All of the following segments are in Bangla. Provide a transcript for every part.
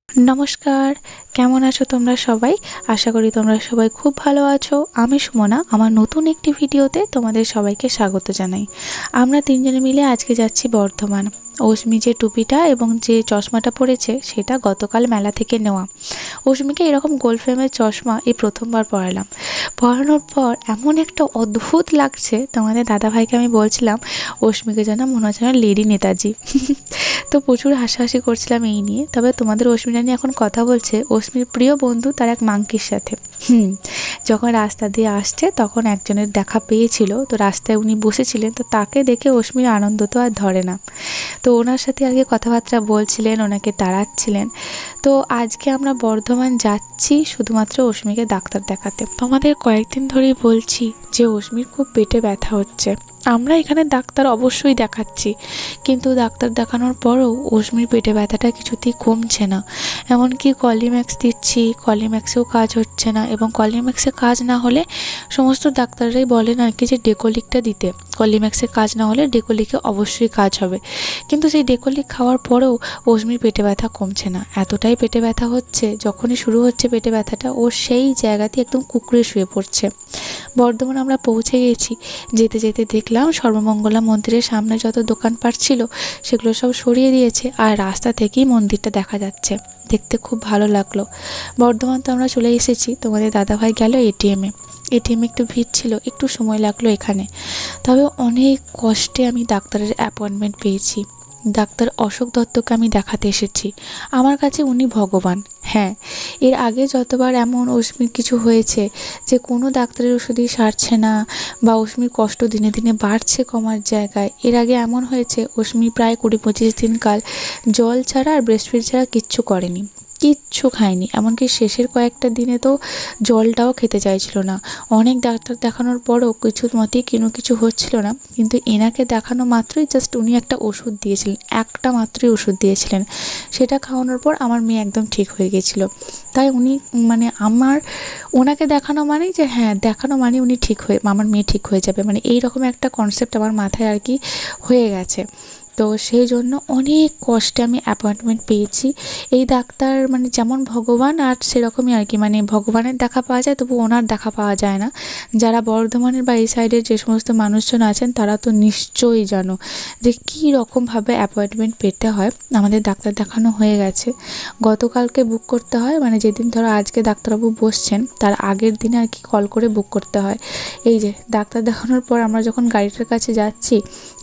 নমস্কার, কেমন আছো তোমরা সবাই? আশা করি তোমরা সবাই খুব ভালো আছো। আমি সুমনা, আমার নতুন একটি ভিডিওতে তোমাদের সবাইকে স্বাগত জানাই। আমরা তিনজনে মিলে আজকে যাচ্ছি বর্ধমান। অস্মি যে টুপিটা এবং যে চশমাটা পরেছে সেটা গতকাল মেলা থেকে নেওয়া। অস্মিকে এরকম গোল ফ্রেমের চশমা এই প্রথমবার পরালাম। পরানোর পর এমন একটা অদ্ভুত লাগছে, তোমাদের দাদাভাইকে আমি বলছিলাম অস্মিকে যেন মনে হচ্ছে না লেডি নেতাজি। তো প্রচুর হাসাহাসি করছিলাম এই নিয়ে। তবে তোমাদের অস্মিতা নিয়ে এখন কথা বলছে অস্মির প্রিয় বন্ধু তার এক মাংকির সাথে। যখন রাস্তা দিয়ে আসছে তখন একজনের দেখা পেয়েছিল, তো রাস্তায় উনি বসেছিলেন, তো তাকে দেখে অস্মির আনন্দ তো আর ধরে না। তো ওনার সাথে আগে কথাবার্তা বলছিলেন, ওনাকে তাড়াচ্ছিলেন। তো আজকে আমরা বর্ধমান যাচ্ছি শুধুমাত্র অস্মিকে ডাক্তার দেখাতে। তোমাদের কয়েকদিন ধরেই বলছি যে অস্মির খুব পেটে ব্যথা হচ্ছে। আমরা এখানে ডাক্তার অবশ্যই দেখাচ্ছি, কিন্তু ডাক্তার দেখানোর পরও অস্মির পেটে ব্যথাটা কিছুতেই কমছে না। এমনকি কলিম্যাক্স দিচ্ছি, কলিম্যাক্সেও কাজ হচ্ছে না, এবং কলিম্যাক্সে কাজ না হলে সমস্ত ডাক্তাররাই বলেন আর কি যে ডেকোলিকটা দিতে। কলিম্যাক্সে কাজ না হলে ডেকোলিকে অবশ্যই কাজ হবে, কিন্তু সেই ডেকোলিক খাওয়ার পরেও অস্মির পেটে ব্যথা কমছে না। এতটাই পেটে ব্যথা হচ্ছে, যখনই শুরু হচ্ছে পেটে ব্যথাটা ও সেই জায়গাতে একদম কুঁকড়ে শুয়ে পড়ছে। বর্ধমান আমরা পৌঁছে গেছি। যেতে যেতে দেখলাম সর্বমঙ্গলা মন্দিরের সামনে যত দোকানপাট ছিল সেগুলো সব সরিয়ে দিয়েছে, আর রাস্তা থেকেই মন্দিরটা দেখা যাচ্ছে। দেখতে খুব ভালো লাগলো। বর্ধমান তো আমরা চলে এসেছি। তোমাদের দাদাভাই গেল এটিএমে একটু ভিড় ছিল, একটু সময় লাগলো এখানে। তবে অনেক কষ্টে আমি ডাক্তারের অ্যাপয়েন্টমেন্ট পেয়েছি। ডাক্তার অশোক দত্তকে আমি দেখাতে এসেছি। আমার কাছে উনি ভগবান। হ্যাঁ, এর আগে যতবার এমন অস্মির কিছু হয়েছে যে কোনো ডাক্তারের ওষুধই সারছে না, বা অস্মির কষ্ট দিনে দিনে বাড়ছে কমার জায়গায়। এর আগে এমন হয়েছে অস্মি প্রায় 20-25 দিন কাল জল ছাড়া আর ব্রেস্টফিড ছাড়া কিচ্ছু করেনি, কিচ্ছু খায়নি। এমনকি শেষের কয়েকটা দিনে তো জলটাও খেতে চাইছিল না। অনেক ডাক্তার দেখানোর পরও কিছু মতেই কিছু হচ্ছিল না, কিন্তু এনাকে দেখানো মাত্রই জাস্ট উনি একটা ওষুধ দিয়েছিলেন, একটা মাত্রই ওষুধ দিয়েছিলেন। সেটা খাওয়ানোর পর আমার মেয়ে একদম ঠিক হয়ে গেছিলো। তাই উনি ওনাকে দেখানো মানেই যে হ্যাঁ, দেখানো মানে উনি ঠিক হয়ে, আমার মেয়ে ঠিক হয়ে যাবে, মানে এই রকম একটা কনসেপ্ট আমার মাথায় আর কি হয়ে গেছে। তো সেই জন্য অনেক কষ্টে আমি অ্যাপয়েন্টমেন্ট পেয়েছি। এই ডাক্তার মানে যেমন ভগবান, আর সেরকমই আর কি, মানে ভগবানের দেখা পাওয়া যায় তবু ওনার দেখা পাওয়া যায় না। যারা বর্ধমানের বা এই সাইডের যে সমস্ত মানুষজন আছেন তারা তো নিশ্চয়ই জানো যে কী রকমভাবে অ্যাপয়েন্টমেন্ট পেতে হয়। আমাদের ডাক্তার দেখানো হয়ে গেছে। গতকালকে বুক করতে হয়, মানে যেদিন ধরো আজকে ডাক্তারবাবু বসছেন তার আগের দিনে আর কি কল করে বুক করতে হয়। এই যে ডাক্তার দেখানোর পর আমরা যখন গাড়িটার কাছে যাচ্ছি,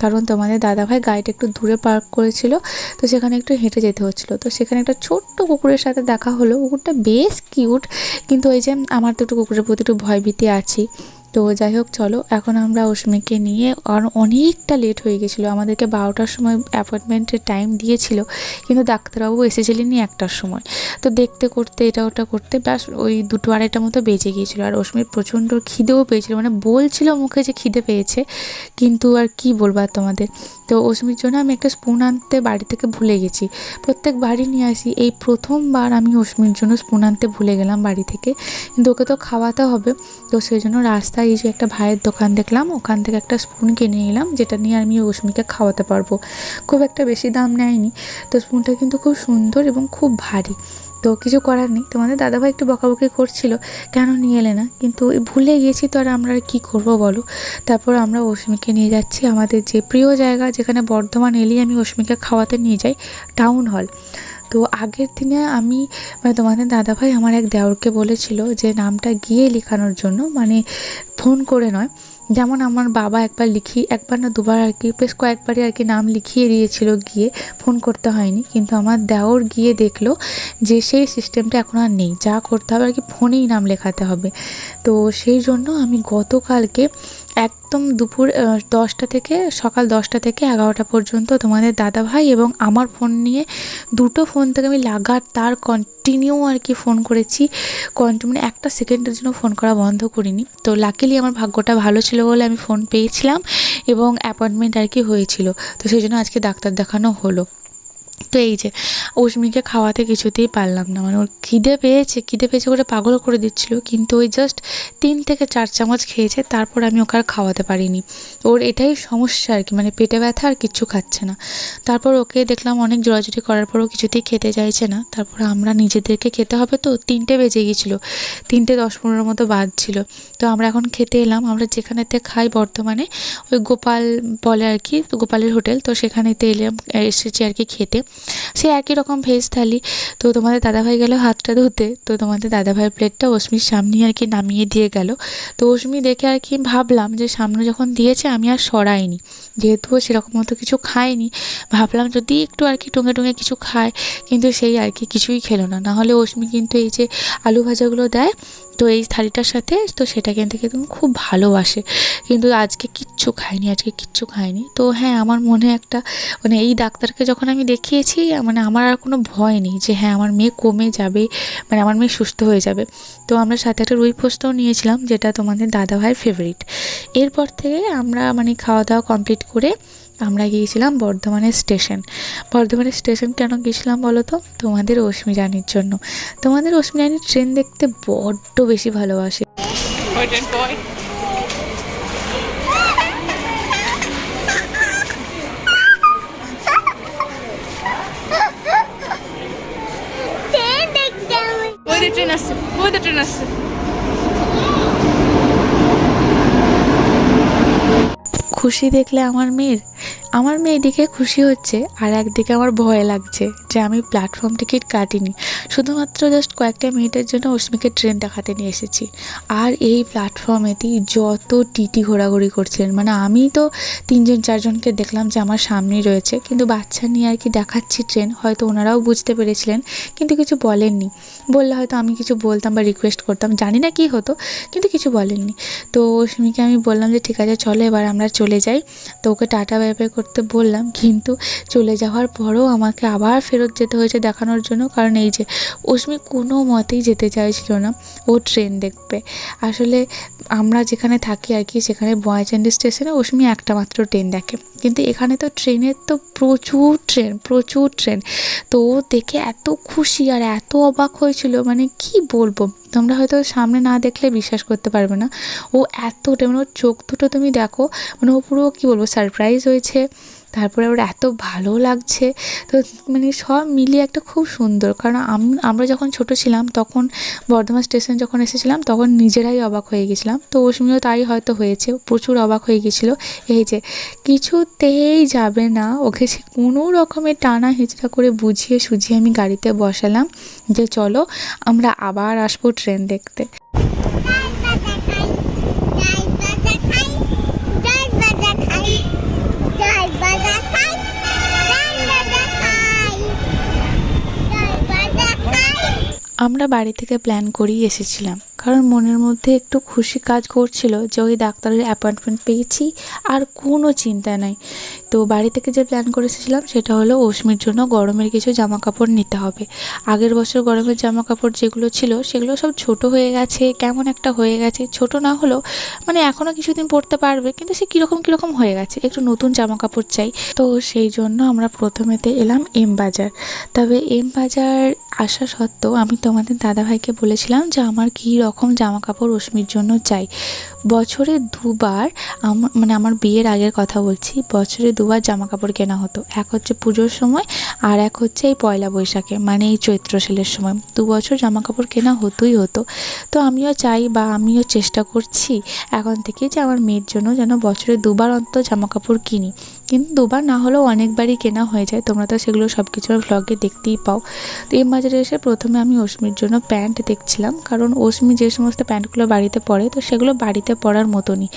কারণ তোমাদের দাদাভাই গাড়িটা একটু দূরে পার্ক করেছিল, তো সেখানে একটু হেঁটে যেতে হচ্ছিলো। তো সেখানে একটা ছোট্ট কুকুরের সাথে দেখা হলো। কুকুরটা বেশ কিউট, কিন্তু ওই যে আমার তো একটু কুকুরের প্রতি একটু ভয়ভীতি আছি। তো যাই হোক, চলো এখন আমরা অস্মিকে নিয়ে, আর অনেকটা লেট হয়ে গেছিলো। আমাদেরকে 12টার সময় অ্যাপয়েন্টমেন্টের টাইম দিয়েছিল, কিন্তু ডাক্তারবাবু এসেছিলেনই 1টার সময়। তো দেখতে করতে এটা ওটা করতে ব্যাস ওই 2-2:30 মতো বেজে গিয়েছিলো। আর অস্মির প্রচণ্ড খিদেও পেয়েছিলো, মানে বলছিল মুখে যে খিদে পেয়েছে, কিন্তু আর কি বলবো আর তোমাদের। তো অস্মির জন্য আমি একটা স্পুন আনতে বাড়ি থেকে ভুলে গেছি। প্রত্যেক বাড়ি নিয়ে আসি, এই প্রথমবার আমি অস্মির জন্য স্পুন আনতে ভুলে গেলাম বাড়ি থেকে, কিন্তু ওকে তো খাওয়াতে হবে। তো সেই জন্য রাস্তায় এই যে একটা ভাইয়ের দোকান দেখলাম, ওখান থেকে একটা স্পুন কিনে নিলাম, যেটা নিয়ে আমি অস্মিকে খাওয়াতে পারবো। খুব একটা বেশি দাম নেয়নি, তো স্পুনটা কিন্তু খুব সুন্দর এবং খুব ভারী। তো কিছু করার নেই, তোমাদের দাদাভাই একটু বকাবকি করছিল কেন নিয়ে এলে না, কিন্তু ভুলে গেছি, তো আর আমরা কী করবো বলো। তারপর আমরা অস্মিকে নিয়ে যাচ্ছি আমাদের যে প্রিয় জায়গা, যেখানে বর্ধমান এলেই আমি অস্মিকে খাওয়াতে নিয়ে যাই, টাউন হল। তো আগের দিনে আমি মানে তোমাদের দাদাভাই আমার এক দেওরকে বলেছিল যে নামটা গিয়ে লেখানোর জন্য, মানে ফোন করে নয়। যেমন আমার বাবা একবার না দুবার আর কি, বেশ কয়েকবারই আর কি নাম লিখিয়ে দিয়েছিল গিয়ে, ফোন করতে হয়নি। কিন্তু আমার দেওর গিয়ে দেখলো যে সেই সিস্টেমটা এখন আর নেই, যা করতে হবে আর কি ফোনেই নাম লেখাতে হবে। তো সেই জন্য আমি গতকালকে একদম দুপুর 10টা থেকে সকাল 10টা থেকে 11টা পর্যন্ত তোমাদের দাদাভাই এবং আমার ফোন নিয়ে, দুটো ফোন থেকে আমি লাগাতার কন্টিনিউ আর কি ফোন করেছি। মানে একটা সেকেন্ডের জন্য ফোন করা বন্ধ করিনি। তো লাকিলি আমার ভাগ্যটা ভালো ছিল বলে আমি ফোন পেয়েছিলাম এবং অ্যাপয়েন্টমেন্ট আর কি হয়েছিল। তো সেই জন্য আজকে ডাক্তার দেখানো হলো। তো এই যে অস্মিকে খাওয়াতে কিছুতেই পারলাম না, মানে ওর খিদে পেয়েছে করে পাগল করে দিচ্ছিল, কিন্তু ওই জাস্ট 3 থেকে 4 চামচ খেয়েছে, তারপর আমি ওকে আর খাওয়াতে পারিনি। ওর এটাই সমস্যা আর কি, মানে পেটে ব্যথা আর কিচ্ছু খাচ্ছে না। তারপর ওকে দেখলাম অনেক জোরাজুরি করার পরও কিছুতেই খেতে চাইছে না। তারপর আমরা নিজেদেরকে খেতে হবে, তো 3টে বেজে গিয়েছিলো, 3টে 10-15 মতো বাজছিল। তো আমরা এখন খেতে এলাম। আমরা যেখানেতে খাই বর্ধমানে, ওই গোপাল বলে আর কি, তো গোপালের হোটেল, তো সেখানেতে এসেছি আর কি খেতে। সে একই রকম ভেজ থালি। তো তোমাদের দাদাভাই গেল হাতটা ধুতে, তো তোমাদের দাদাভাইয়ের প্লেটটা অস্মির সামনেই আর কি নামিয়ে দিয়ে গেল। তো অস্মি দেখে আর কি ভাবলাম যে সামনে যখন দিয়েছে আমি আর সরাইনি, যেহেতু ও সেরকম মতো কিছু খায়নি, ভাবলাম যদি একটু আর কি টুঙে টুঙে কিছু খায়, কিন্তু সেই আর কি কিছুই খেলো না। নাহলে অস্মি কিন্তু এই যে আলু ভাজাগুলো দেয় তো এই থালিটার সাথে, তো সেটা কিন্তু কিন্তু খুব ভালোবাসে, কিন্তু আজকে কিচ্ছু খায়নি। তো হ্যাঁ, আমার মনে একটা মানে এই ডাক্তারকে যখন আমি দেখিয়েছি, মানে আমার আর কোনো ভয় নেই যে হ্যাঁ আমার মেয়ে কমে যাবে, মানে আমার মেয়ে সুস্থ হয়ে যাবে। তো আমরা সাথে একটা রুই পোস্তও নিয়েছিলাম, যেটা তোমাদের দাদাভাইয়ের ফেভারিট। এরপর থেকে আমরা মানে খাওয়া দাওয়া কমপ্লিট করে আমরা গিয়েছিলাম বর্ধমানের স্টেশন। কেন গিয়েছিলাম বলো তো? তোমাদের অস্মি রানীর জন্য। তোমাদের অস্মি রানীর ট্রেন দেখতে বড্ড বেশি ভালোবাসে। ট্রেন আসছে। খুশি দেখলে আমার মেয়ে এদিকে খুশি হচ্ছে, আর একদিকে আমার ভয় লাগছে যে আমি প্ল্যাটফর্ম টিকিট কাটিনি, শুধুমাত্র জাস্ট কয়েকটা মিনিটের জন্য অস্মিকে ট্রেন দেখাতে নিয়ে এসেছি। আর এই প্ল্যাটফর্মেতেই যত টিটি ঘোরাঘুরি করছিলেন, মানে আমি তো 3-4জনকে দেখলাম যে আমার সামনেই রয়েছে, কিন্তু বাচ্চা নিয়ে আর কি দেখাচ্ছি ট্রেন, হয়তো ওনারাও বুঝতে পেরেছিলেন কিন্তু কিছু বলেননি। বললে হয়তো আমি কিছু বলতাম বা রিকোয়েস্ট করতাম, জানি না কী হতো, কিন্তু কিছু বলেননি। তো অস্মিকে আমি বললাম যে ঠিক আছে চলো এবার আমরা চলে যাই। তো ওকে টাটা বাই বাই করতে বললাম, কিন্তু চলে যাওয়ার পরও আমাকে আবার ফেরত যেতে হয়েছে দেখানোর জন্য, কারণ এই যে অস্মি কোনো মতেই যেতে চাইছিল না, ও ট্রেন দেখবে। আসলে আমরা যেখানে থাকি আর কি, সেখানে বয়াচন্ডী স্টেশনে অস্মি একটা মাত্র ট্রেন দেখে, কিন্তু এখানে তো ট্রেনের তো প্রচুর ট্রেন। তো ও দেখে এত খুশি আর এত অবাক হয়েছিল, মানে কি বলবো, তোমরা হয়তো সামনে না দেখলে বিশ্বাস করতে পারবে না। ও এতটা মানে ওর চোখ দুটো তুমি দেখো, মানে ও পুরো কী বলবো সারপ্রাইজ হয়েছে, তারপরে ওর এত ভালো লাগছে। তো মানে সব মিলিয়ে একটা খুব সুন্দর, কারণ আমরা যখন ছোট ছিলাম তখন বর্ধমান স্টেশন যখন এসেছিলাম তখন নিজেরাই অবাক হয়ে গেছিলাম। তো অস্মিও তাই হয়তো হয়েছে, প্রচুর অবাক হয়ে গেছিলো। এই যে কিছুতেই যাবে না, ওকে সে কোনো রকমের টানা হেঁচড়া করে বুঝিয়ে সুঝিয়ে আমি গাড়িতে বসালাম যে চলো আমরা আবার আসবো ট্রেন দেখতে। আমরা বাড়ি থেকে প্ল্যান করেই এসেছিলাম, কারণ মনের মধ্যে একটু খুশি কাজ করছিল যে ওই ডাক্তারের অ্যাপয়েন্টমেন্ট পেয়েছি, আর কোনো চিন্তা নাই। তো বাড়ি থেকে যে প্ল্যান করে এসেছিলাম সেটা হলো অস্মির জন্য গরমের কিছু জামা কাপড় নিতে হবে। আগের বছর গরমের জামা কাপড় যেগুলো ছিল সেগুলো সব ছোট হয়ে গেছে, কেমন একটা হয়ে গেছে, ছোট না হলেও মানে এখনও কিছুদিন পরতে পারবে, কিন্তু সে কীরকম হয়ে গেছে, একটু নতুন জামা কাপড় চাই। তো সেই জন্য আমরা প্রথমেতে এলাম এম বাজার। তবে এম বাজার আসা সত্ত্বেও আমি তোমাদের দাদাভাইকে বলেছিলাম যে আমার কী রকম জামা কাপড় অস্মির জন্য চাই। বছরে দুবার মানে আমার বিয়ের আগের কথা বলছি, বছরে দুবার জামা কাপড় কেনা হতো, এক হচ্ছে পুজোর সময় আর এক হচ্ছে এই পয়লা বৈশাখে, মানে এই চৈত্র সেলের সময় 2 বছর জামা কাপড় কেনা হতোই হতো। তো আমিও চাই বা আমিও চেষ্টা করছি এখন থেকে যে আমার মেয়ের জন্য যেন বছরে 2বার অন্তত জামা কাপড় কিনি, কিন্তু 2বার না হলেও অনেকবারই কেনা হয়ে যায়, তোমরা তো সেগুলো সব কিছু ভ্লগে দেখতেই পাও। তো এম বাজারে এসে প্রথমে আমি অস্মির জন্য প্যান্ট দেখছিলাম, কারণ অস্মি যে সমস্ত প্যান্টগুলো বাড়িতে পরে তো সেগুলো বাড়িতে পরার মতনই,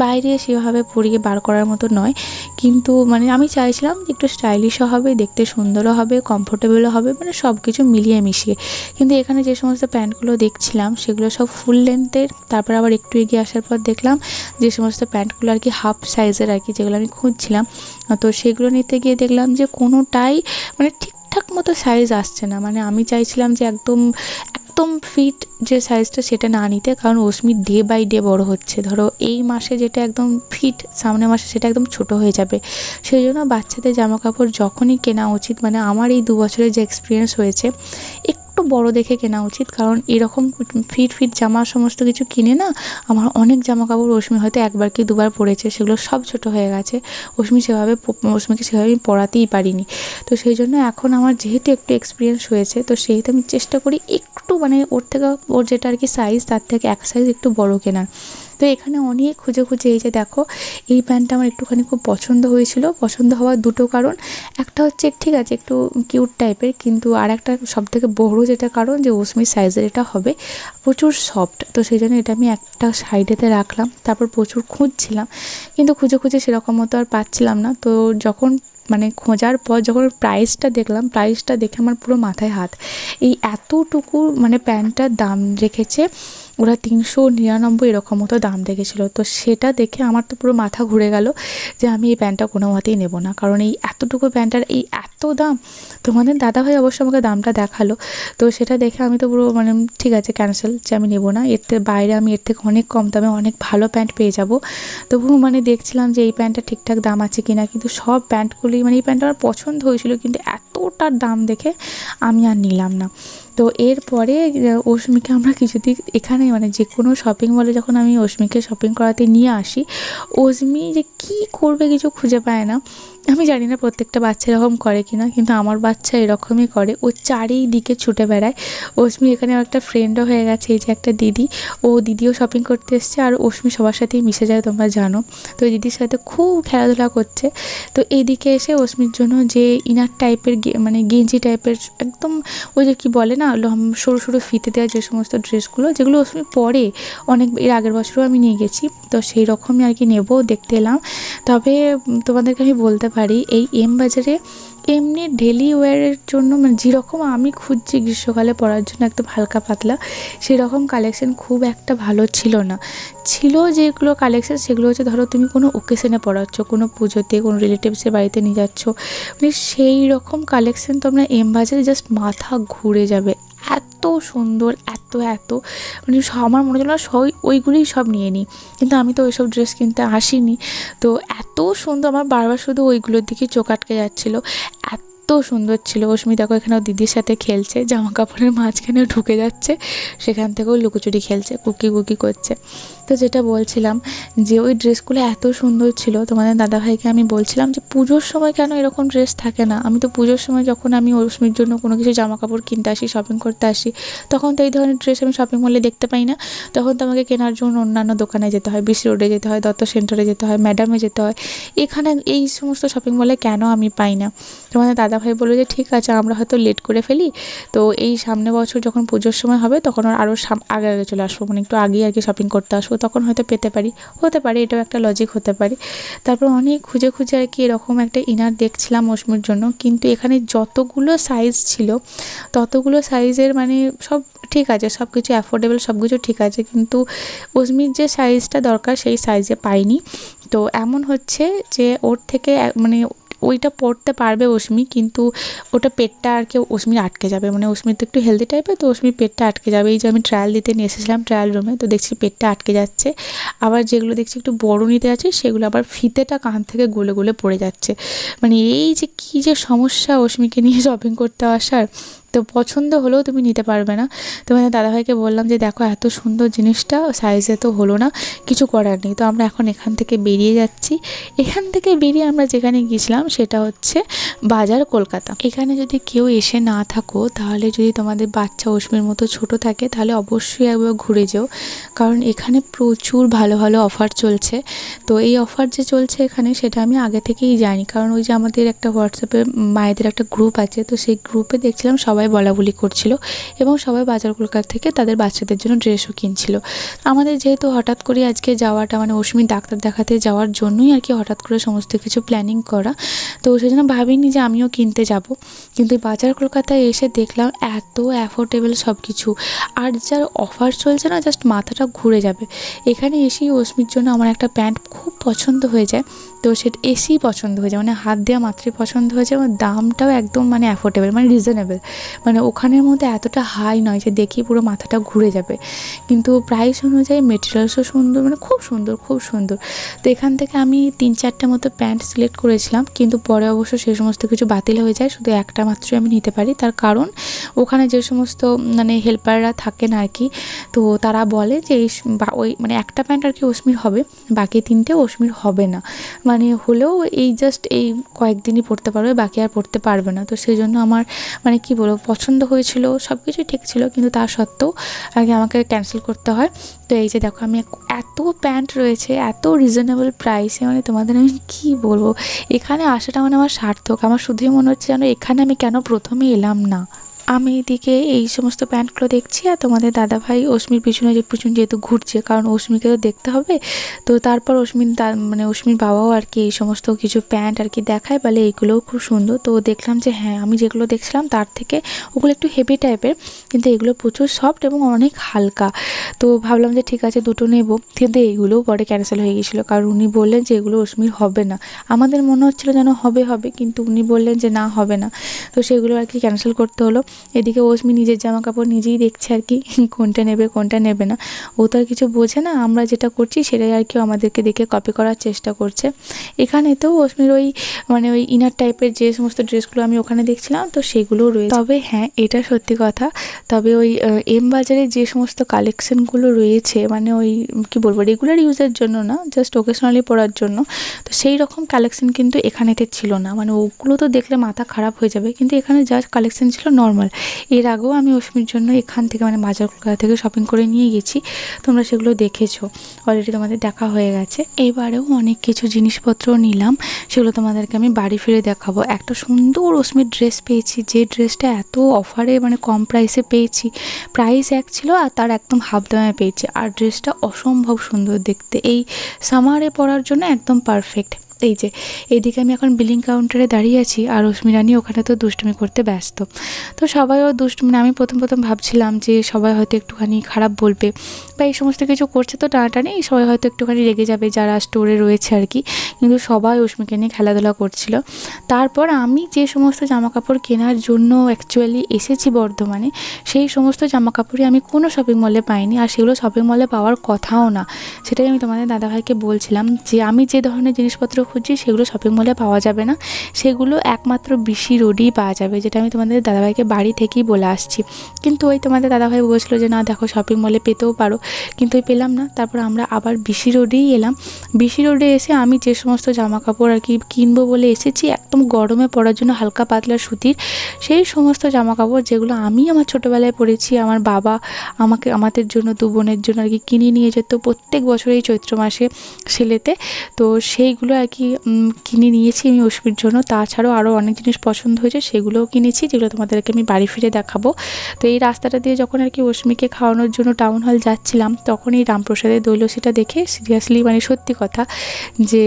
বাইরে সেভাবে পরিয়ে বার করার মতো নয়, কিন্তু মানে আমি চাইছিলাম একটু স্টাইলিশও হবে, দেখতে সুন্দরও হবে, কমফোর্টেবলও হবে, মানে সব কিছু মিলিয়ে মিশিয়ে। কিন্তু এখানে যে সমস্ত প্যান্টগুলো দেখছিলাম সেগুলো সব ফুল লেন্থের, তারপর আবার একটু এগিয়ে আসার পর দেখলাম যে সমস্ত প্যান্টগুলো আর কি হাফ সাইজের আর কি, যেগুলো আমি খুঁজছিলাম। তো সেগুলো নিতে গিয়ে দেখলাম যে কোনোটাই মানে ঠিকঠাক মতো সাইজ আসছে না, মানে আমি চাইছিলাম যে একদম একদম ফিট যে সাইজটা সেটা না নিতে, কারণ অস্মি ডে বাই ডে বড় হচ্ছে। ধরো এই মাসে যেটা একদম ফিট, সামনের মাসে সেটা একদম ছোট হয়ে যাবে। সেই জন্য বাচ্চাদের জামা কাপড় যখনই কেনা উচিত, মানে আমার এই 2 বছরের যে এক্সপিরিয়েন্স হয়েছে, একটু বড় দেখে কেনা উচিত। কারণ এরকম ফিট জামা সমস্ত কিছু কিনে না, আমার অনেক জামা কাপড় অস্মি হয়তো একবার কি দুবার পরেছে, সেগুলো সব ছোট হয়ে গেছে। অস্মিকে সেভাবে আমি পরাতেই পারিনি। তো সেই জন্য এখন আমার যেহেতু একটু এক্সপিরিয়েন্স হয়েছে, তো সেহেতু আমি চেষ্টা করি একটু, মানে ওর যেটা আর কি সাইজ, তার থেকে এক সাইজ একটু বড় কেনার। তো এখানে অনেক খুঁজে এই যে দেখো, এই প্যান্টটা আমার একটুখানি খুব পছন্দ হয়েছিল। পছন্দ হওয়ার দুটো কারণ, একটা হচ্ছে ঠিক আছে একটু কিউট টাইপের, কিন্তু আর একটা সবথেকে বড় যেটা কারণ, যে অস্মির সাইজের এটা হবে, প্রচুর সফট। তো সেই জন্য এটা আমি একটা সাইডেতে রাখলাম। তারপর প্রচুর খুঁজছিলাম, কিন্তু খুঁজে সেরকম মতো আর পাচ্ছিলাম না। তো যখন মানে খোঁজার পর যখন প্রাইসটা দেখলাম, প্রাইসটা দেখে আমার পুরো মাথায় হাত। এই এতটুকু মানে প্যান্টটার দাম রেখেছে ওরা 399 এরকম মতো দাম রেখেছিলো। তো সেটা দেখে আমার তো পুরো মাথা ঘুরে গেল যে আমি এই প্যান্টটা কোনো মতেই নেবো না, কারণ এই এতটুকু প্যান্টটার এই এত দাম। তোমাদের দাদাভাই অবশ্য আমাকে দামটা দেখালো, তো সেটা দেখে আমি তো পুরো মানে ঠিক আছে ক্যান্সেল, যে আমি নেবো না। এর থেকে বাইরে আমি এর থেকে অনেক কম দামে অনেক ভালো প্যান্ট পেয়ে যাবো। তবুও মানে দেখছিলাম যে এই প্যান্টটা ঠিকঠাক দাম আছে কিনা, কিন্তু সব প্যান্টগুলি মানে এই প্যান্টটা আমার পছন্দ হয়েছিল, কিন্তু এতটার দাম দেখে আমি আর নিলাম না। তো এরপরে অস্মিকে আমরা কিছুদিন এখানে মানে যে কোনো শপিং মলে যখন আমি অস্মিকে শপিং করাতে নিয়ে আসি, অস্মি যে কী করবে কিছু খুঁজে পায় না। আমি জানি না প্রত্যেকটা বাচ্চা এরকম করে কি না, কিন্তু আমার বাচ্চা এরকমই করে। ও চারিদিকে ছুটে বেড়ায়। অস্মি এখানে একটা ফ্রেন্ডও হয়ে গেছে, এই যে একটা দিদি, ও দিদিও শপিং করতে এসছে, আর অস্মি সবার সাথেই মিশে যায়, তোমরা জানো। তো এই দিদির সাথে খুব খেলাধুলা করছে। তো এইদিকে এসে অস্মির জন্য যে ইনার টাইপের মানে গেঞ্জি টাইপের, একদম ওই যে কী বলে না, সরু ফিতে দেওয়া যে সমস্ত ড্রেসগুলো, যেগুলো অস্মি পরে অনেক এর আগের বছরও আমি নিয়ে গেছি, তো সেই রকমই আর কি নেবো দেখতে এলাম। তবে তোমাদেরকে আমি বলতে পারি, এই এম বাজারে এমনি ডেলি ওয়্যারের জন্য মানে যেরকম আমি খুঁজছি গ্রীষ্মকালে পরার জন্য একদম হালকা পাতলা, সেরকম কালেকশন খুব একটা ভালো ছিল না। ছিল যেগুলো কালেকশন, সেগুলো হচ্ছে ধরো তুমি কোনো ওকেশনে পরাচ্ছ, কোনো পুজোতে, কোনো রিলেটিভসের বাড়িতে নিয়ে যাচ্ছ, মানে সেই রকম কালেকশন তোমরা এম বাজারে জাস্ট মাথা ঘুরে যাবে। এত সুন্দর, এত মানে আমার মনে হলো ওইগুলোই সব নিয়ে নিই, কিন্তু আমি তো ওইসব ড্রেস কিনতে আসিনি। তো এত সুন্দর, আমার বারবার শুধু ওইগুলোর দিকে চোখ আটকে যাচ্ছিলো, এত সুন্দর ছিল। অস্মি দেখো এখানে দিদির সাথে খেলছে, জামা কাপড়ের মাঝখানে ঢুকে যাচ্ছে, সেখান থেকেও লুকোচুরি খেলছে, কুকি করছে। তো যেটা বলছিলাম, যে ওই ড্রেসগুলো এত সুন্দর ছিল, তোমাদের দাদাভাইকে আমি বলছিলাম যে পুজোর সময় কেন এরকম ড্রেস থাকে না। আমি তো পুজোর সময় যখন আমি অস্মির জন্য কোনো কিছু জামা কাপড় কিনতে আসি, শপিং করতে আসি, তখন তো এই ধরনের ড্রেস আমি শপিং মলে দেখতে পাই না। তখন তো আমাকে কেনার জন্য অন্যান্য দোকানে যেতে হয়, বিসি রোডে যেতে হয়, দত্ত সেন্টারে যেতে হয়, ম্যাডামে যেতে হয়। এখানে এই সমস্ত শপিং মলে কেন আমি পাই না? তোমাদের দাদাভাই বললো যে ঠিক আছে, আমরা হয়তো লেট করে ফেলি, তো এই সামনে বছর যখন পুজোর সময় হবে তখন আরও আগে চলে আসবো, মানে একটু আগেই আর কি শপিং করতে আসবো, তখন হয়তো পেতে পারি, হতে পারে, এটাও একটা লজিক হতে পারে। তারপর অনেক খুঁজে আর কি এরকম একটা ইনার দেখছিলাম অস্মির জন্য, কিন্তু এখানে যতগুলো সাইজ ছিল, ততগুলো সাইজের মানে সব ঠিক আছে, সব কিছু অ্যাফোর্ডেবল, সব কিছু ঠিক আছে, কিন্তু অস্মির যে সাইজটা দরকার সেই সাইজে পাইনি। তো এমন হচ্ছে যে ওর থেকে মানে ওইটা পরতে পারবে অস্মি, কিন্তু ওটা পেটটা আর কি অস্মির আটকে যাবে, মানে অস্মির তো একটু হেলদি টাইপের, তো অস্মির পেটটা আটকে যাবে। এই যে আমি ট্রায়াল দিতে নিয়ে এসেছিলাম ট্রায়াল রুমে, তো দেখছি পেটটা আটকে যাচ্ছে। আবার যেগুলো দেখছি একটু বড় নিতে যাচ্ছে, সেগুলো আবার ফিতেটা কান থেকে গলে পড়ে যাচ্ছে। মানে এই যে কী যে সমস্যা অস্মিকে নিয়ে শপিং করতে আসার। তো পছন্দ হলেও তুমি নিতে পারবে না। তোমাদের দাদাভাইকে বললাম যে দেখো এত সুন্দর জিনিসটা সাইজে তো হলো না, কিছু করার নেই। তো আমরা এখন এখান থেকে বেরিয়ে যাচ্ছি। এখান থেকে বেরিয়ে আমরা যেখানে গিয়েছিলাম সেটা হচ্ছে বাজার কলকাতা। এখানে যদি কেউ এসে না থাকো, তাহলে যদি তোমাদের বাচ্চা অস্মির মতো ছোট থাকে, তাহলে অবশ্যই একবার ঘুরে যেও, কারণ এখানে প্রচুর ভালো অফার চলছে। তো এই অফার যে চলছে এখানে, সেটা আমি আগে থেকেই জানি, কারণ ওই যে আমাদের একটা হোয়াটসঅ্যাপে মায়েদের একটা গ্রুপ আছে, তো সেই গ্রুপে দেখছিলাম সবাই বলাবলি করছিল, এবং সবাই বাজার কলকাতা থেকে তাদের বাচ্চাদের জন্য ড্রেসও কিনছিল। আমাদের যেহেতু হঠাৎ করে আজকে যাওয়াটা, মানে অস্মি ডাক্তার দেখাতে যাওয়ার জন্যই আর কি হঠাৎ করে সমস্ত কিছু প্ল্যানিং করা, তো সেই জন্য ভাবিনি যে আমিও কিনতে যাব। কিন্তু বাজার কলকাতায় এসে দেখলাম এত অ্যাফোর্ডেবল সব কিছু, আর যার অফার চলছে না, জাস্ট মাথাটা ঘুরে যাবে। এখানে এসেই অস্মির জন্য আমার একটা প্যান্ট খুব পছন্দ হয়ে যায়, তো সেটা এসি পছন্দ হয়ে যায়, মানে হাত দেওয়া মাত্রই পছন্দ হয়ে যায়, এবং দামটাও একদম মানে অ্যাফোর্ডেবল, মানে রিজনেবল, মানে ওখানের মধ্যে এতটা হাই নয় যে দেখি পুরো মাথাটা ঘুরে যাবে, কিন্তু প্রাইস অনুযায়ী মেটেরিয়ালসও সুন্দর, মানে খুব সুন্দর খুব সুন্দর। তো এখান থেকে আমি 3-4টে মতো প্যান্ট সিলেক্ট করেছিলাম, কিন্তু পরে অবশ্য সেই সমস্ত কিছু বাতিল হয়ে যায়, শুধু একটা মাত্রই আমি নিতে পারি। তার কারণ ওখানে যে সমস্ত মানে হেল্পাররা থাকেন আর কি, তো তারা বলে যে ওই মানে একটা প্যান্ট আর কি অস্মির হবে, বাকি 3টে অস্মির হবে না, মানে হলেও এই জাস্ট এই কয়েকদিনই পরতে পারবে, বাকি আর পরতে পারবে না। তো সেই জন্য আমার মানে কি বলবো, পছন্দ হয়েছিল, সব কিছুই ঠিক ছিল, কিন্তু তা সত্ত্বেও আগে আমাকে ক্যান্সেল করতে হয়। তো এই যে দেখো আমি এত প্যান্ট রয়েছে এত রিজনেবল প্রাইসে, মানে তোমাদের আমি কি বলবো, এখানে আসাটা মানে আমার সার্থক। আমার শুধুই মনে হচ্ছে যেন এখানে আমি কেন প্রথমে এলাম না। আমি এদিকে এই সমস্ত প্যান্টগুলো দেখছি, আর তোমাদের দাদাভাই অস্মির পিছনে যেহেতু ঘুরছে, কারণ অস্মিকে তো দেখতে হবে। তো তারপর মানে অস্মির বাবাও আর কি এই সমস্ত কিছু প্যান্ট আর কি দেখায়, বলে এইগুলোও খুব সুন্দর। তো দেখলাম যে হ্যাঁ, আমি যেগুলো দেখছিলাম তার থেকে ওগুলো একটু হেভি টাইপের, কিন্তু এগুলো প্রচুর সফট এবং অনেক হালকা। তো ভাবলাম যে ঠিক আছে দুটো নেব, কিন্তু এইগুলোও পরে ক্যান্সেল হয়ে গিয়েছিলো, কারণ উনি বললেন যে এগুলো অস্মির হবে না। আমাদের মনে হচ্ছিলো যেন হবে হবে, কিন্তু উনি বললেন যে না, হবে না। তো সেগুলো আর কি ক্যান্সেল করতে হলো। এদিকে অস্মি নিজের জামা কাপড় নিজেই দেখছে আর কি, কোনটা নেবে কোনটা নেবে না। ও তো আর কিছু বোঝে না, আমরা যেটা করছি সেটাই আর কি আমাদেরকে দেখে কপি করার চেষ্টা করছে। এখানে তো অস্মির ওই মানে ওই ইনার টাইপের যে সমস্ত ড্রেসগুলো আমি ওখানে দেখছিলাম, তো সেগুলোও রয়েছে। তবে হ্যাঁ, এটা সত্যি কথা, তবে ওই এম বাজারে যে সমস্ত কালেকশনগুলো রয়েছে, মানে ওই কি বলবো, রেগুলার ইউজের জন্য না, জাস্ট ওকেশনালি পরার জন্য, তো সেই রকম কালেকশন কিন্তু এখানেতে ছিল না। মানে ওগুলো তো দেখলে মাথা খারাপ হয়ে যাবে, কিন্তু এখানে যা কালেকশন ছিল নর্মাল। এর আগেও আমি অস্মির জন্য এখান থেকে মানে বাজার কলকাতা থেকে শপিং করে নিয়ে গেছি, তোমরা সেগুলো দেখেছো, অলরেডি তোমাদের দেখা হয়ে গেছে। এবারেও অনেক কিছু জিনিসপত্র নিলাম, সেগুলো তোমাদেরকে আমি বাড়ি ফিরে দেখাবো। একটা সুন্দর অস্মির ড্রেস পেয়েছি, যে ড্রেসটা এত অফারে মানে কম প্রাইসে পেয়েছি, প্রাইস এক ছিল আর তার একদম হাফ দামে পেয়েছি, আর ড্রেসটা অসম্ভব সুন্দর দেখতে, এই সামারে পরার জন্য একদম পারফেক্ট। এই যে এইদিকে আমি এখন বিলিং কাউন্টারে দাঁড়িয়ে আছি, আর অস্মি রানী ওখানে তো দুষ্টুমি করতে ব্যস্ত। তো সবাইও মানে আমি প্রথম ভাবছিলাম যে সবাই হয়তো একটুখানি খারাপ বলবে, বা এই সমস্ত কিছু করছে তো টানাটানি, সবাই হয়তো একটুখানি রেগে যাবে যারা স্টোরে রয়েছে আর কি, কিন্তু সবাই অস্মিকে নিয়ে খেলাধুলা করছিল। তারপর আমি যে সমস্ত জামাকাপড় কেনার জন্য অ্যাকচুয়ালি এসেছি বর্ধমানে, সেই সমস্ত জামাকাপড়ই আমি কোনো শপিং মলে পাইনি, আর সেগুলো শপিং মলে পাওয়ার কথাও না। সেটাই আমি তোমাদের দাদাভাইকে বলছিলাম যে আমি যে ধরনের জিনিসপত্র খুঁজছি সেগুলো শপিং মলে পাওয়া যাবে না, সেগুলো একমাত্র বিসি রোডেই পাওয়া যাবে, যেটা আমি তোমাদের দাদাভাইকে বাড়ি থেকেই বলে আসছি। কিন্তু ওই তোমাদের দাদাভাই বলছিল যে না দেখো, শপিং মলে পেতেও পারো, কিন্তু ওই পেলাম না। তারপর আমরা আবার বিসি রোডেই এলাম। বিসি রোডে এসে আমি যে সমস্ত জামা কাপড় আর কি কিনবো বলে এসেছি, একদম গরমে পরার জন্য হালকা পাতলা সুতির সেই সমস্ত জামা কাপড়, যেগুলো আমি আমার ছোটোবেলায় পরেছি, আমার বাবা আমাদের জন্য, দু বোনের জন্য আর কি কিনে নিয়ে যেত প্রত্যেক বছর এই চৈত্র মাসে সেলেতে। তো সেইগুলো আর কি কিনে নিয়েছি আমি অস্মির জন্য। তাছাড়াও আরও অনেক জিনিস পছন্দ হয়েছে, সেগুলোও কিনেছি, যেগুলো তোমাদেরকে আমি বাড়ি ফিরে দেখাবো। তো এই রাস্তাটা দিয়ে যখন আর কি অস্মিকে খাওয়ানোর জন্য টাউন হল যাচ্ছিলাম, তখন এই রামপ্রসাদের দই লস্যিটা দেখে সিরিয়াসলি মানে সত্যি কথা যে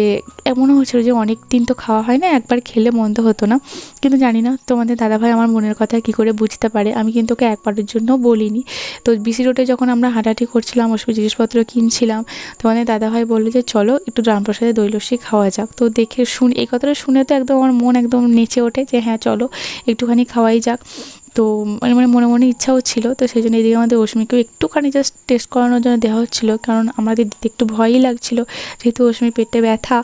মনে হচ্ছিলো যে অনেক দিন তো খাওয়া হয় না, একবার খেলে মন্দ হতো না। কিন্তু জানি না তোমাদের দাদাভাই আমার মনের কথা কী করে বুঝতে পারে, আমি কিন্তু ওকে একবারের জন্য বলিনি। তো বিসি রোডে যখন আমরা হাঁটাহাঁটি করছিলাম, অস্মির জিনিসপত্র কিনছিলাম, তোমাদের দাদাভাই বললো যে চলো একটু রামপ্রসাদের দই লস্যি খাওয়া যাক। তো দেখে এই কথাটা শুনে তো একদম আমার মন একদম নেচে ওঠে যে হ্যাঁ চলো একটুখানি খাওয়াই যাক। তো মানে মনে মনে ইচ্ছাও ছিল। তো সেই জন্য এদিকে আমাদের অস্মিকেও একটুখানি জাস্ট টেস্ট করানোর জন্য দেওয়া হচ্ছিলো, কারণ আমাদের দিতে একটু ভয়ই লাগছিলো, যেহেতু অস্মির পেটে ব্যথা।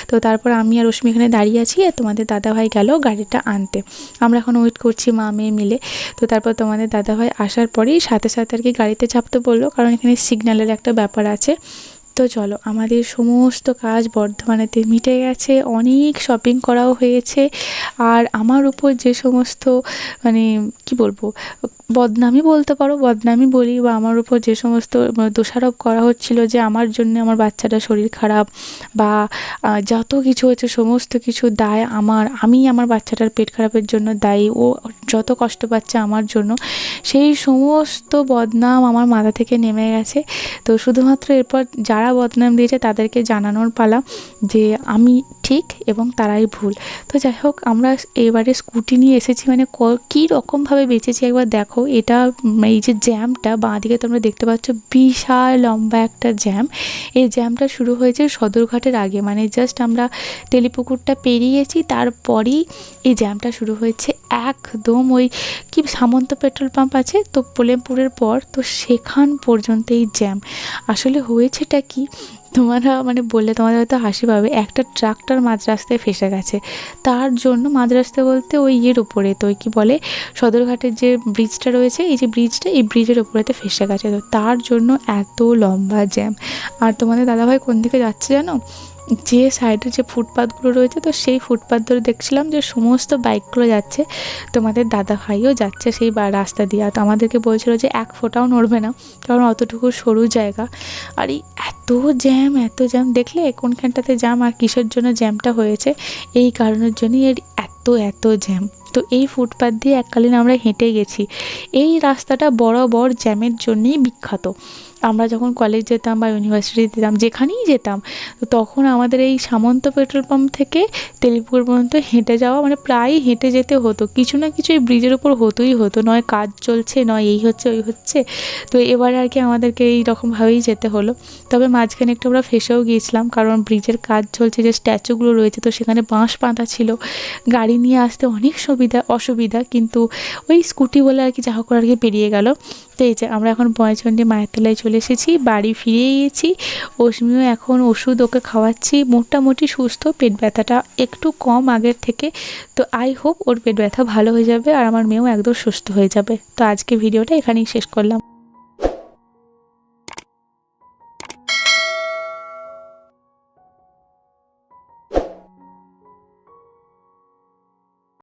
তো তারপর আমি আর অস্মি এখানে দাঁড়িয়ে আছি, আর তোমাদের দাদাভাই গেল গাড়িটা আনতে। আমরা এখন ওয়েট করছি মা মেয়ে মিলে। তো তারপর তোমাদের দাদাভাই আসার পরেই সাথে সাথে আর কি গাড়িতে চাপতে বললো, কারণ এখানে সিগন্যালের একটা ব্যাপার আছে। তো চলো, আমাদের সমস্ত কাজ বর্ধমানেতে মিটে গেছে, অনেক শপিং করাও হয়েছে। আর আমার উপর যে সমস্ত মানে কি বলবো, বদনামই বলতে পারো, বদনামই বলি, বা আমার উপর যে সমস্ত দোষারোপ করা হচ্ছিল যে আমার জন্য আমার বাচ্চাটার শরীর খারাপ, বা যত কিছু হচ্ছে সমস্ত কিছু দায় আমি আমার বাচ্চাটার পেট খারাপের জন্য দায়ী, ও যত কষ্ট পাচ্ছে আমার জন্য, সেই সমস্ত বদনাম আমার মাথা থেকে নেমে গেছে। তো শুধুমাত্র এরপর যারা বদনাম দিয়েছে তাদেরকে জানানোর পালা যে আমি ঠিক ঠিক এবং তারাই ভুল। তো যাই হোক, আমরা এবারে স্কুটি নিয়ে এসেছি, মানে কী রকমভাবে বেঁচেছি একবার দেখো। এটা এই যে জ্যামটা বাঁদিকে তোমরা দেখতে পাচ্ছ, বিশাল লম্বা একটা জ্যাম। এই জ্যামটা শুরু হয়েছে সদরঘাটের আগে, মানে জাস্ট আমরা তেলিপুকুরটা পেরিয়েছি তারপরেই এই জ্যামটা শুরু হয়েছে। একদম ওই কি সামন্ত পেট্রোল পাম্প আছে তো পোলেমপুরের পর, তো সেখান পর্যন্ত এই জ্যাম। আসলে হয়েছেটা কি, তোমরা মানে বললে তোমাদের হয়তো হাসি পাবে, একটা ট্রাক্টর মাঝ রাস্তায় ফেসে গেছে। তার জন্য মাঝ রাস্তায় বলতে ওই ইয়ের উপরে, তো কি বলে সদরঘাটের যে ব্রিজটা রয়েছে, এই যে ব্রিজটা, এই ব্রিজের উপরেতে ফেসে গেছে। তো তার জন্য এত লম্বা জ্যাম। আর তোমাদের দাদাভাই কোন দিকে যাচ্ছে জানো? যে সাইডের যে ফুটপাথগুলো রয়েছে, তো সেই ফুটপাথ ধরে দেখছিলাম যে সমস্ত বাইকগুলো যাচ্ছে, তোমাদের দাদা ভাইও যাচ্ছে সেই রাস্তা দিয়ে। আর তো আমাদেরকে বলছিল যে এক ফোঁটাও নড়বে না, কারণ অতটুকু সরু জায়গা। আর এই এত জ্যাম দেখলে কোনখানটাতে জ্যাম আর কিসের জন্য জ্যামটা হয়েছে, এই কারণের জন্যই এর এত জ্যাম। তো এই ফুটপাথ দিয়ে এককালীন আমরা হেঁটে গেছি। এই রাস্তাটা বরাবর জ্যামের জন্যই বিখ্যাত। আমরা যখন কলেজ যেতাম বা ইউনিভার্সিটি যেতাম, যেখানেই যেতাম, তো তখন আমাদের এই সামন্ত পেট্রোল পাম্প থেকে তেলিপুর পর্যন্ত হেঁটে যাওয়া, মানে প্রায়ই হেঁটে যেতে হতো। কিছু না কিছু এই ব্রিজের উপর হতো, নয় কাজ চলছে, নয় এই হচ্ছে ওই হচ্ছে। তো এবার আর কি আমাদেরকে এই রকমভাবেই যেতে হলো। তবে মাঝখানে একটু আমরা ফেঁসেও গিয়েছিলাম, কারণ ব্রিজের কাজ চলছে, যে স্ট্যাচুগুলো রয়েছে তো সেখানে বাঁশ বাঁধা ছিল, গাড়ি নিয়ে আসতে অনেক অসুবিধা, কিন্তু ওই স্কুটি বলে আর কি যা হোক আর কি পেরিয়ে গেল। তো এই যে আমরা এখন বয়চণ্ডী মায়ের তলায় চলে এসেছি, বাড়ি ফিরে গিয়েছি। অশ্মিও এখন ওষুধ ওকে খাওয়াচ্ছি, মোটামুটি সুস্থ, পেট ব্যথাটা একটু কম আগের থেকে। তো আই হোপ ওর পেট ব্যথা ভালো হয়ে যাবে আর আমার মেয়েও একদম সুস্থ হয়ে যাবে। তো আজকে ভিডিওটা এখানেই শেষ করলাম।